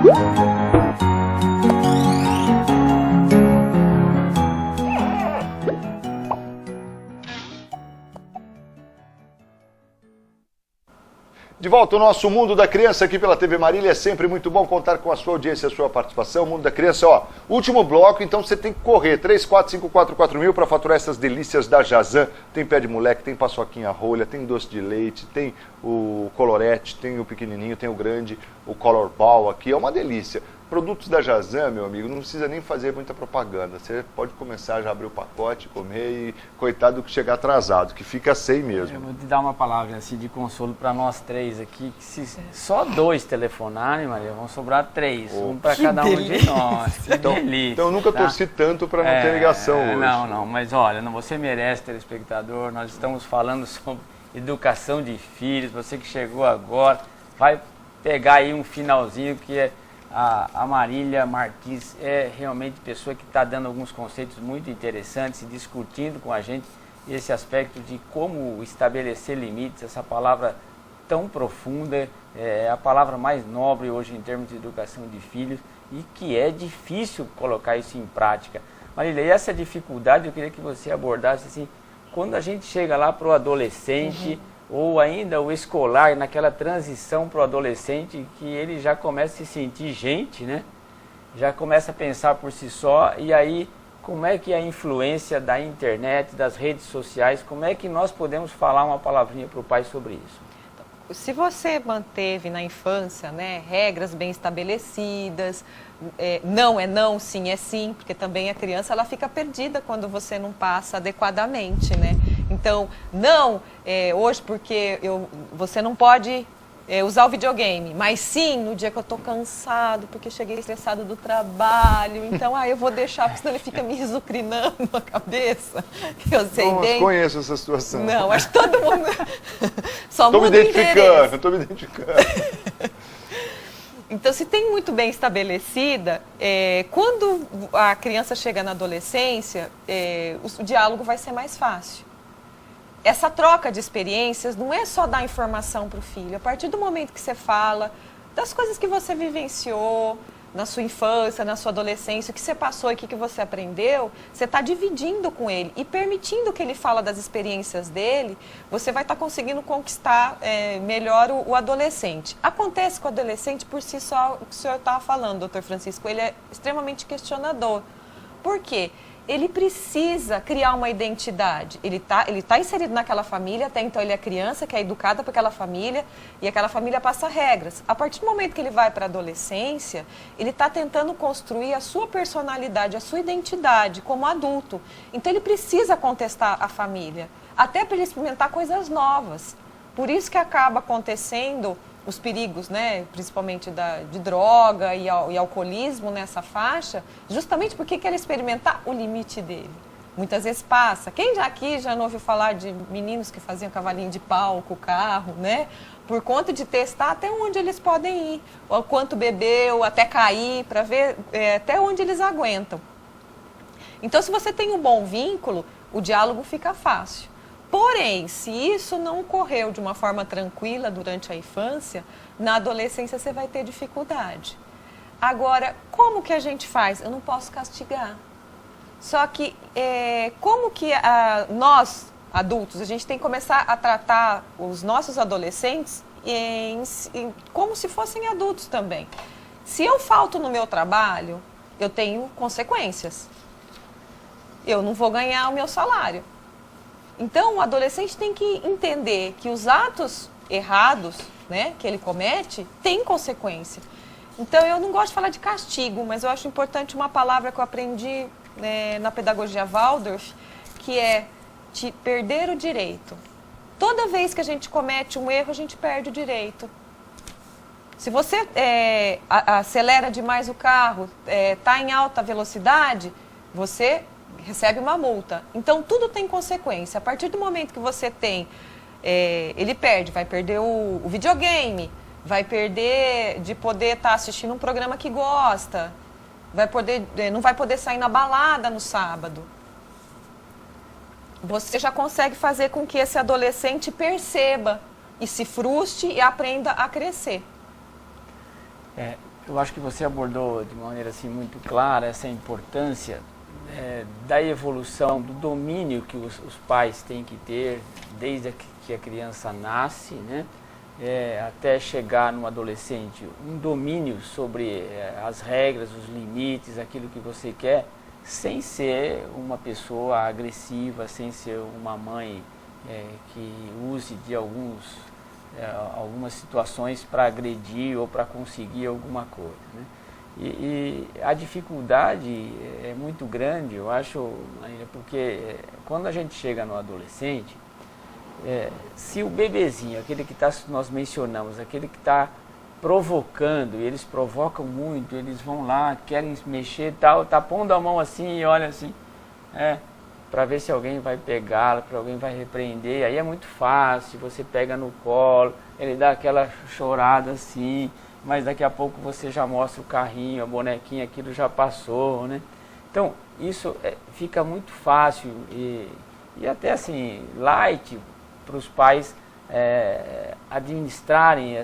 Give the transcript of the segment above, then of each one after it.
De volta ao nosso Mundo da Criança aqui pela TV Marília. É sempre muito bom contar com a sua audiência, a sua participação. Mundo da Criança, ó, último bloco, então você tem que correr. 34544000 para faturar essas delícias da Jazan. Tem pé de moleque, tem paçoquinha rolha, tem doce de leite, tem o colorete, tem o pequenininho, tem o grande, o color ball aqui. É uma delícia. Produtos da Jazan, meu amigo, não precisa nem fazer muita propaganda. Você pode começar já a abrir o pacote, comer e coitado do que chegar atrasado, que fica sem mesmo. Eu vou te dar uma palavra assim, de consolo para nós três aqui, que se só 2 telefonarem, Maria, vão sobrar 3, um para cada um de nós. Que delícia. Então eu nunca torci tanto para não ter ligação hoje. Não, mas olha, você merece, telespectador, nós estamos falando sobre educação de filhos, você que chegou agora, vai pegar aí um finalzinho que é a Marília Martins é realmente pessoa que está dando alguns conceitos muito interessantes e discutindo com a gente esse aspecto de como estabelecer limites, essa palavra tão profunda, é a palavra mais nobre hoje em termos de educação de filhos e que é difícil colocar isso em prática. Marília, e essa dificuldade eu queria que você abordasse assim, quando a gente chega lá para o adolescente, ou ainda o escolar, naquela transição para o adolescente, que ele já começa a se sentir gente, né? Já começa a pensar por si só, e aí como é que a influência da internet, das redes sociais, como é que nós podemos falar uma palavrinha para o pai sobre isso? Se você manteve na infância, né, regras bem estabelecidas, não é não, sim é sim, porque também a criança ela fica perdida quando você não passa adequadamente, né? Então, não, hoje porque você não pode usar o videogame, mas sim no dia que eu estou cansado, porque cheguei estressado do trabalho, então eu vou deixar, porque senão ele fica me risucrinando a cabeça. Eu sei bem. Conheço essa situação. Não, acho que todo mundo só muda o interesse. Estou me identificando. Então, se tem muito bem estabelecida, quando a criança chega na adolescência, o diálogo vai ser mais fácil. Essa troca de experiências não é só dar informação para o filho. A partir do momento que você fala das coisas que você vivenciou na sua infância, na sua adolescência, o que você passou e o que você aprendeu, você está dividindo com ele e permitindo que ele fale das experiências dele, você vai estar conseguindo conquistar melhor o adolescente. Acontece com o adolescente por si só, o que o senhor estava falando, doutor Francisco, ele é extremamente questionador. Por quê? Ele precisa criar uma identidade. Ele tá inserido naquela família, até então ele é criança, que é educada por aquela família, e aquela família passa regras. A partir do momento que ele vai para a adolescência, ele está tentando construir a sua personalidade, a sua identidade como adulto. Então ele precisa contestar a família, até para ele experimentar coisas novas. Por isso que acaba acontecendo os perigos, né, principalmente de droga e alcoolismo nessa faixa, justamente porque quer experimentar o limite dele. Muitas vezes passa. Quem aqui já não ouviu falar de meninos que faziam cavalinho de pau com o carro, né? Por conta de testar até onde eles podem ir, ou quanto bebeu, até cair, para ver até onde eles aguentam. Então, se você tem um bom vínculo, o diálogo fica fácil. Porém, se isso não ocorreu de uma forma tranquila durante a infância, na adolescência você vai ter dificuldade. Agora, como que a gente faz? Eu não posso castigar. Só que, como que nós, adultos, a gente tem que começar a tratar os nossos adolescentes como se fossem adultos também. Se eu falto no meu trabalho, eu tenho consequências. Eu não vou ganhar o meu salário. Então, o adolescente tem que entender que os atos errados, né, que ele comete, têm consequência. Então, eu não gosto de falar de castigo, mas eu acho importante uma palavra que eu aprendi na pedagogia Waldorf, que é de perder o direito. Toda vez que a gente comete um erro, a gente perde o direito. Se você acelera demais o carro, está em alta velocidade, você recebe uma multa. Então, tudo tem consequência. A partir do momento que você tem, ele perde, vai perder o videogame, vai perder de poder estar assistindo um programa que gosta, não vai poder sair na balada no sábado. Você já consegue fazer com que esse adolescente perceba e se frustre e aprenda a crescer. Eu acho que você abordou de maneira assim muito clara essa importância da evolução, do domínio que os pais têm que ter desde que a criança nasce, né? Até chegar no adolescente, um domínio sobre as regras, os limites, aquilo que você quer, sem ser uma pessoa agressiva, sem ser uma mãe que use de algumas situações para agredir ou para conseguir alguma coisa, né? E a dificuldade é muito grande, eu acho, porque quando a gente chega no adolescente, se o bebezinho, aquele que nós mencionamos, aquele que está provocando, e eles provocam muito, eles vão lá, querem mexer e tal, tá pondo a mão assim e olha assim, para ver se alguém vai pegá-la, para alguém vai repreender, aí é muito fácil, você pega no colo, ele dá aquela chorada assim, mas daqui a pouco você já mostra o carrinho, a bonequinha, aquilo já passou, né? Então, isso fica muito fácil e até assim, light para os pais administrarem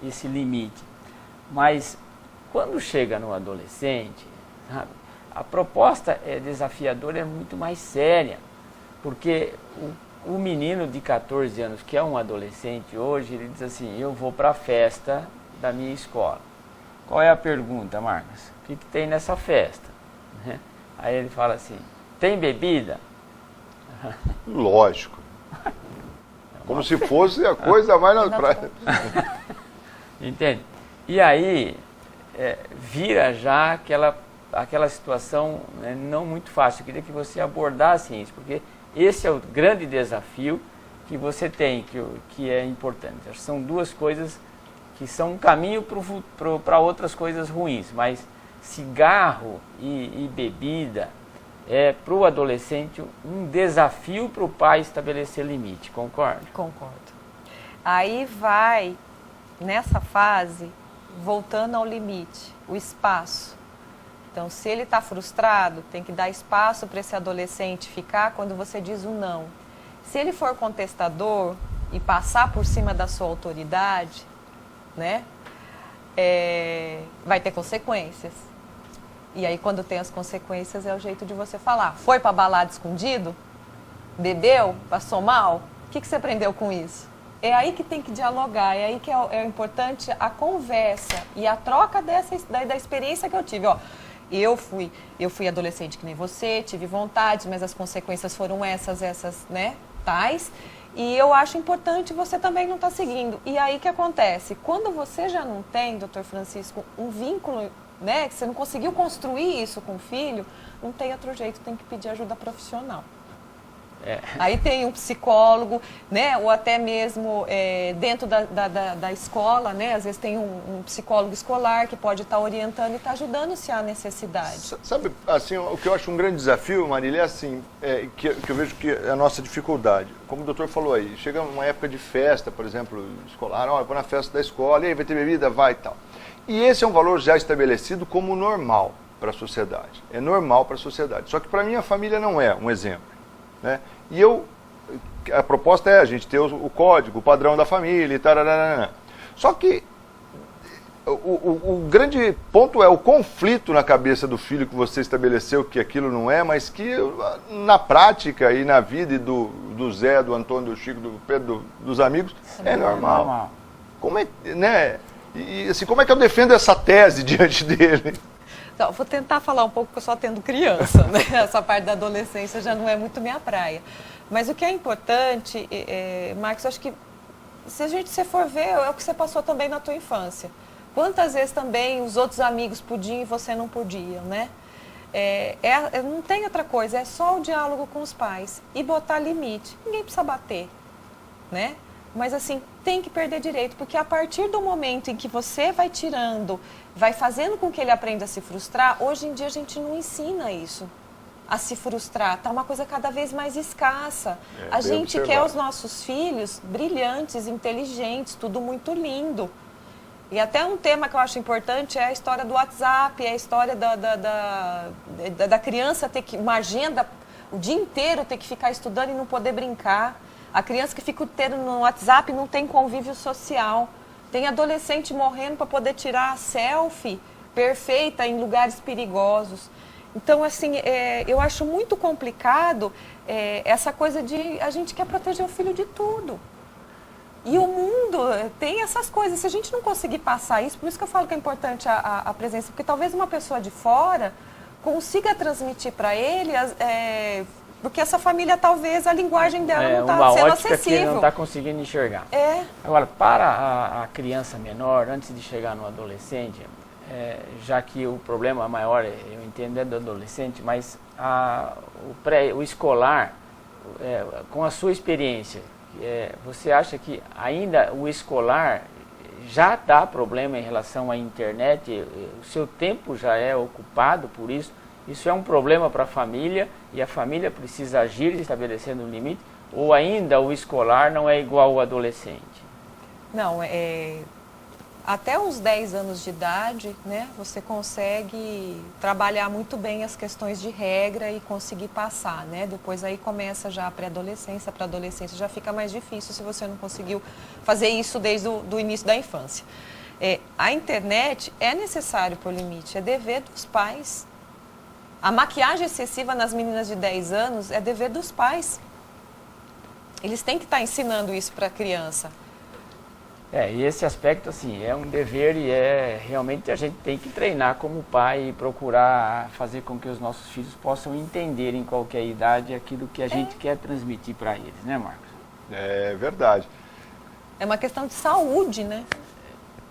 esse limite. Mas, quando chega no adolescente, sabe, a proposta desafiadora é muito mais séria, porque o menino de 14 anos, que é um adolescente hoje, ele diz assim, eu vou para a festa da minha escola. Qual é a pergunta, Marcos? O que tem nessa festa? Aí ele fala assim, tem bebida? Lógico. Como se fosse a coisa mais na praia. Entende? E aí vira já aquela situação não muito fácil. Eu queria que você abordasse isso, porque esse é o grande desafio que você tem, que é importante. São duas coisas que são um caminho para outras coisas ruins, mas cigarro e bebida para o adolescente um desafio para o pai estabelecer limite, concorda? Concordo. Aí vai, nessa fase, voltando ao limite, o espaço. Então, se ele está frustrado, tem que dar espaço para esse adolescente ficar quando você diz o não. Se ele for contestador e passar por cima da sua autoridade, né, vai ter consequências. E aí, quando tem as consequências, é o jeito de você falar. Foi para balada escondido? Bebeu? Passou mal? O que você aprendeu com isso? É aí que tem que dialogar, é aí que é importante a conversa e a troca da experiência que eu tive. Ó, eu fui adolescente que nem você, tive vontade, mas as consequências foram essas, né, tais. E eu acho importante você também não estar seguindo. E aí que acontece? Quando você já não tem, doutor Francisco, um vínculo, né, que você não conseguiu construir isso com o filho, não tem outro jeito, tem que pedir ajuda profissional. Aí tem um psicólogo, né, ou até mesmo dentro da escola, né, às vezes tem um psicólogo escolar que pode estar orientando e estar ajudando se há necessidade. Sabe, assim, o que eu acho um grande desafio, Marília, é assim, que eu vejo que é a nossa dificuldade. Como o doutor falou aí, chega uma época de festa, por exemplo, escolar, olha, vou na festa da escola, e aí vai ter bebida, vai e tal. E esse é um valor já estabelecido como normal para a sociedade. É normal para a sociedade. Só que para minha família não é um exemplo, né? E a proposta é a gente ter o código, o padrão da família e tal. Só que o grande ponto é o conflito na cabeça do filho que você estabeleceu que aquilo não é, mas que na prática e na vida do Zé, do Antônio, do Chico, do Pedro, dos amigos, é normal. Como é, né? E assim, como é que eu defendo essa tese diante dele? Então, vou tentar falar um pouco, porque eu só tendo criança, né? Essa parte da adolescência já não é muito minha praia. Mas o que é importante, Marcos, acho que se você for ver, é o que você passou também na tua infância. Quantas vezes também os outros amigos podiam e você não podia, né? Não tem outra coisa, é só o diálogo com os pais e botar limite. Ninguém precisa bater, né? Mas assim, tem que perder direito, porque a partir do momento em que você vai tirando, vai fazendo com que ele aprenda a se frustrar, hoje em dia a gente não ensina isso, a se frustrar. Está uma coisa cada vez mais escassa. A gente quer os nossos filhos brilhantes, inteligentes, tudo muito lindo. E até um tema que eu acho importante é a história do WhatsApp, é a história da criança ter que, uma agenda, o dia inteiro ter que ficar estudando e não poder brincar. A criança que fica o tempo no WhatsApp não tem convívio social. Tem adolescente morrendo para poder tirar a selfie perfeita em lugares perigosos. Então, assim, eu acho muito complicado essa coisa de a gente quer proteger o filho de tudo. E o mundo tem essas coisas. Se a gente não conseguir passar isso, por isso que eu falo que é importante a presença, porque talvez uma pessoa de fora consiga transmitir para ele, porque essa família, talvez, a linguagem dela não está sendo acessível. Que ele não está conseguindo enxergar. Agora, para a criança menor, antes de chegar no adolescente, já que o problema maior, eu entendo, é do adolescente, mas o escolar, com a sua experiência, você acha que ainda o escolar já dá problema em relação à internet? O seu tempo já é ocupado por isso? Isso é um problema para a família e a família precisa agir estabelecendo um limite? Ou ainda o escolar não é igual ao adolescente? Não, até os 10 anos de idade, né, você consegue trabalhar muito bem as questões de regra e conseguir passar, né? Depois aí começa já a pré-adolescência, para a adolescência já fica mais difícil se você não conseguiu fazer isso desde o início da infância. A internet é necessário por limite, é dever dos pais. A maquiagem excessiva nas meninas de 10 anos é dever dos pais. Eles têm que estar ensinando isso para a criança. E esse aspecto, assim, é um dever e realmente a gente tem que treinar como pai e procurar fazer com que os nossos filhos possam entender em qualquer idade aquilo que a gente quer transmitir para eles, né, Marcos? É verdade. É uma questão de saúde, né?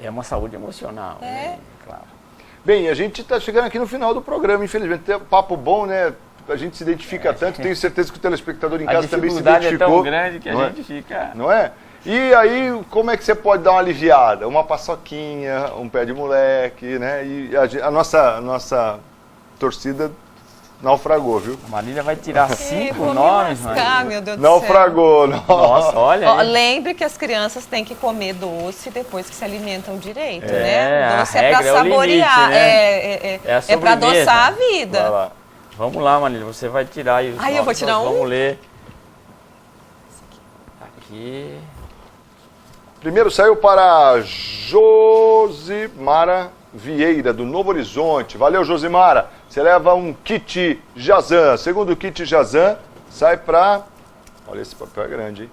É uma saúde emocional, né? Claro. Bem, a gente está chegando aqui no final do programa, infelizmente. Tem um papo bom, né? A gente se identifica tanto, tenho certeza que o telespectador em casa também se identificou. A dificuldade é tão grande que a gente fica... Não é? E aí, como é que você pode dar uma aliviada? Uma paçoquinha, um pé de moleque, né? E a nossa torcida naufragou, viu? A Marília vai tirar 5 nomes, Marília. Meu Deus do naufragou. céu. Nossa, olha. Lembre que as crianças têm que comer doce depois que se alimentam direito, né? Doce é para saborear, limite, né? é para adoçar a vida. Vai lá. Vamos lá, Marília, você vai tirar aí os nomes. Eu vou tirar um? Vamos ler. Aqui. Primeiro saiu para Josimara Vieira, do Novo Horizonte. Valeu, Josimara. Você leva um kit Jazan. Segundo kit Jazan, sai para... Olha, esse papel é grande, hein?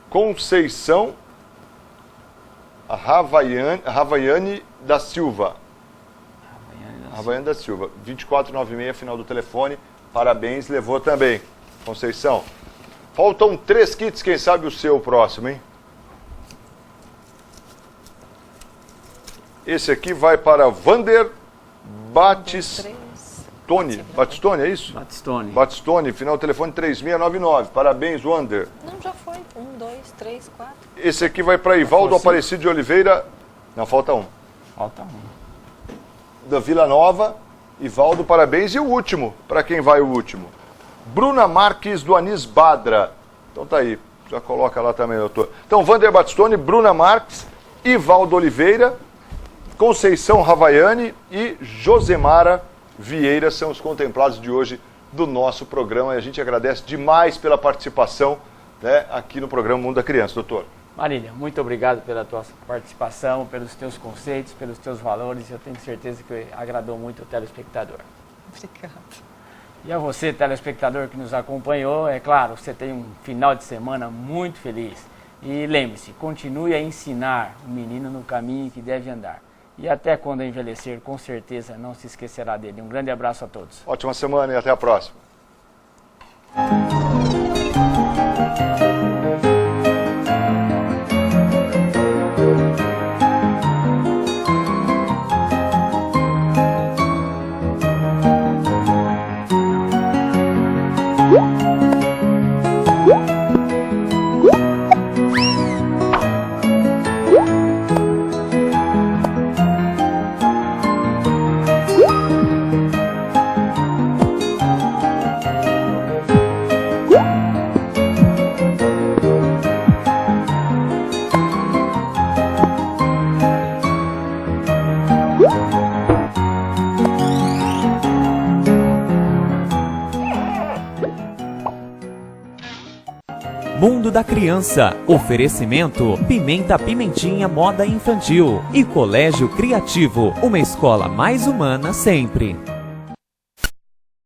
Conceição Ravaiane da Silva. Ravaiane da Silva. 2496, final do telefone. Parabéns, levou também. Conceição. Faltam 3 kits, quem sabe o seu próximo, hein? Esse aqui vai para Vander Batistone. Batistone, é isso? Batistone. Batistone, final do telefone 3699. Parabéns, Wander. Não, já foi. 1, 2, 3, 4. Esse aqui vai para Ivaldo Aparecido de Oliveira. Não, falta um. Falta um. Da Vila Nova. Ivaldo, parabéns. E o último, para quem vai o último? Bruna Marques, do Anis Badra. Então tá aí, já coloca lá também, doutor. Então, Vander Batistone, Bruna Marques, Ivaldo Oliveira, Conceição Ravaiane e Josemara Vieira são os contemplados de hoje do nosso programa. E a gente agradece demais pela participação, né, aqui no programa Mundo da Criança, doutor. Marília, muito obrigado pela tua participação, pelos teus conceitos, pelos teus valores. Eu tenho certeza que agradou muito o telespectador. Obrigada. E a você, telespectador que nos acompanhou, é claro, você tem um final de semana muito feliz. E lembre-se, continue a ensinar o menino no caminho que deve andar. E até quando envelhecer, com certeza não se esquecerá dele. Um grande abraço a todos. Ótima semana e até a próxima. Mundo da Criança. Oferecimento Pimenta Pimentinha Moda Infantil e Colégio Criativo, uma escola mais humana sempre.